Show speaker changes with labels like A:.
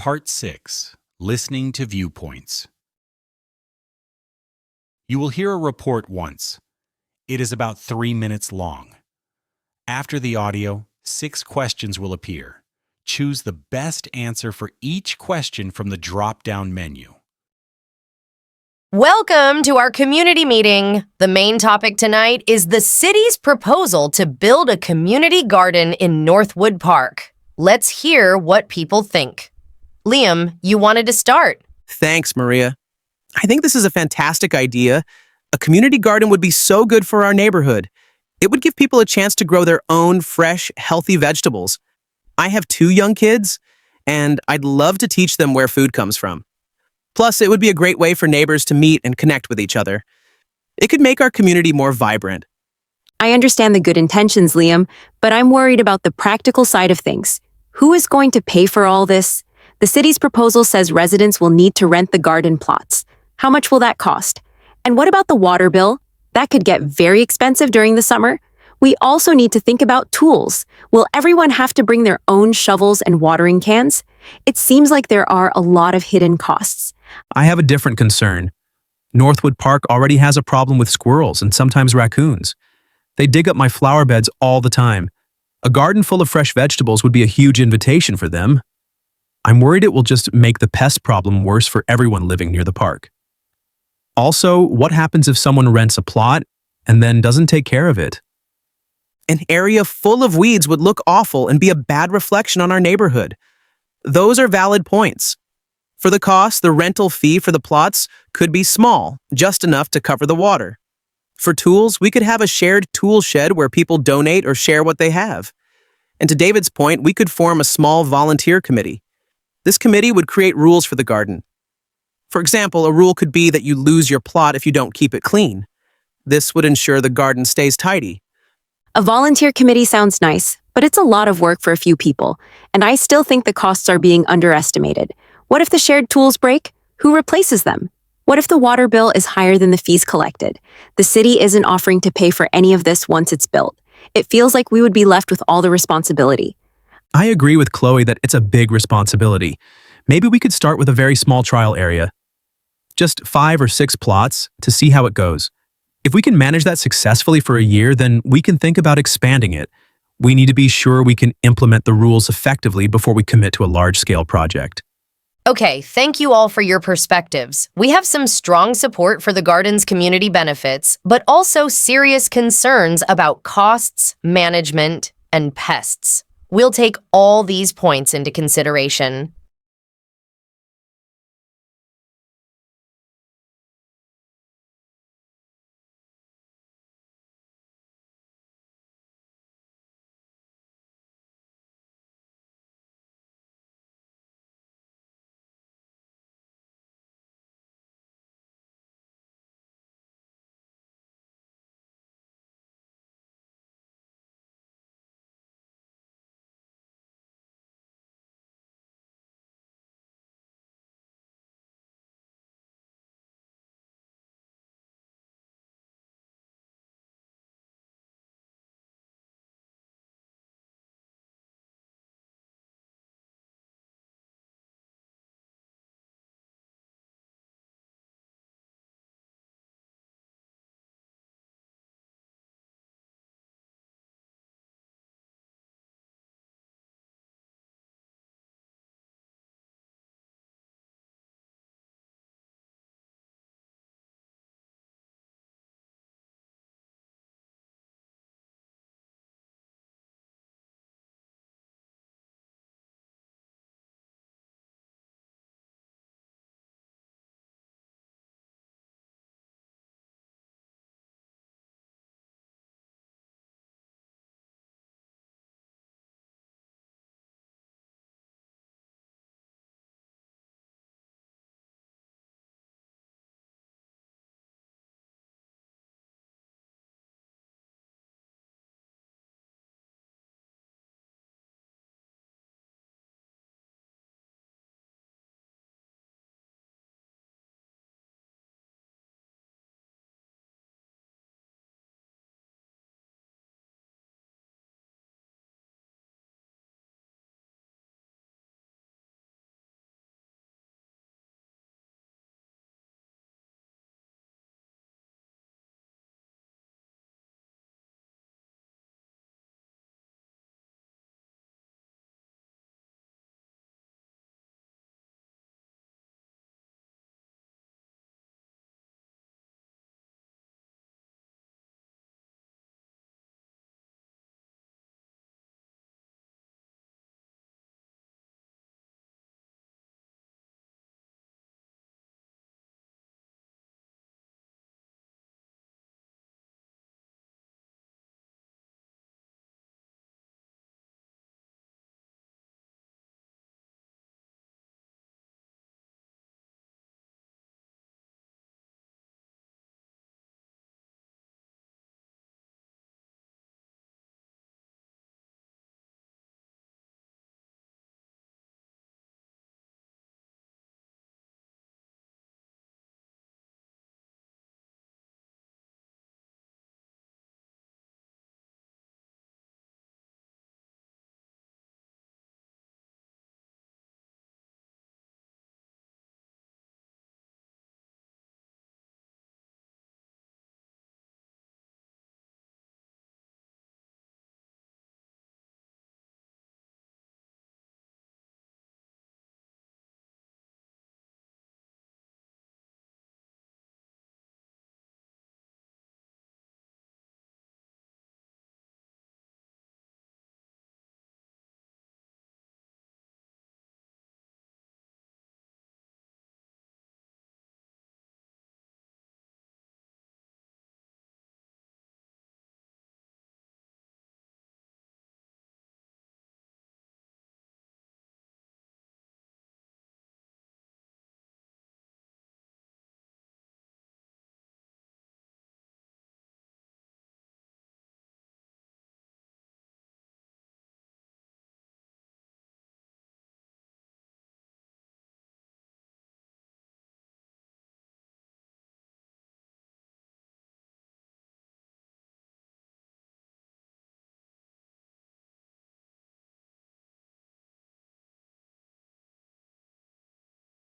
A: Part 6. Listening to Viewpoints. You will hear a report once. It is about 3 minutes long. After the audio, 6 questions will appear. Choose the best answer for each question from the drop-down menu.
B: Welcome to our community meeting. The main topic tonight is the city's proposal to build a community garden in Northwood Park. Let's hear what people think. Liam, you wanted to start.
C: Thanks, Maria. I think this is a fantastic idea. A community garden would be so good for our neighborhood. It would give people a chance to grow their own fresh, healthy vegetables. I have 2 young kids, and I'd love to teach them where food comes from. Plus, it would be a great way for neighbors to meet and connect with each other. It could make our community more vibrant.
D: I understand the good intentions, Liam, but I'm worried about the practical side of things. Who is going to pay for all this? The city's proposal says residents will need to rent the garden plots. How much will that cost? And what about the water bill? That could get very expensive during the summer. We also need to think about tools. Will everyone have to bring their own shovels and watering cans? It seems like there are a lot of hidden costs.
E: I have a different concern. Northwood Park already has a problem with squirrels and sometimes raccoons. They dig up my flower beds all the time. A garden full of fresh vegetables would be a huge invitation for them. I'm worried it will just make the pest problem worse for everyone living near the park. Also, what happens if someone rents a plot and then doesn't take care of it?
C: An area full of weeds would look awful and be a bad reflection on our neighborhood. Those are valid points. For the cost, the rental fee for the plots could be small, just enough to cover the water. For tools, we could have a shared tool shed where people donate or share what they have. And to David's point, we could form a small volunteer committee. This committee would create rules for the garden. For example, a rule could be that you lose your plot if you don't keep it clean. This would ensure the garden stays tidy.
D: A volunteer committee sounds nice, but it's a lot of work for a few people, and I still think the costs are being underestimated. What if the shared tools break? Who replaces them? What if the water bill is higher than the fees collected? The city isn't offering to pay for any of this once it's built. It feels like we would be left with all the responsibility.
E: I agree with Chloe that it's a big responsibility. Maybe we could start with a very small trial area. Just 5 or 6 plots to see how it goes. If we can manage that successfully for a year, then we can think about expanding it. We need to be sure we can implement the rules effectively before we commit to a large-scale project.
B: Okay, thank you all for your perspectives. We have some strong support for the garden's community benefits, but also serious concerns about costs, management, and pests. We'll take all these points into consideration.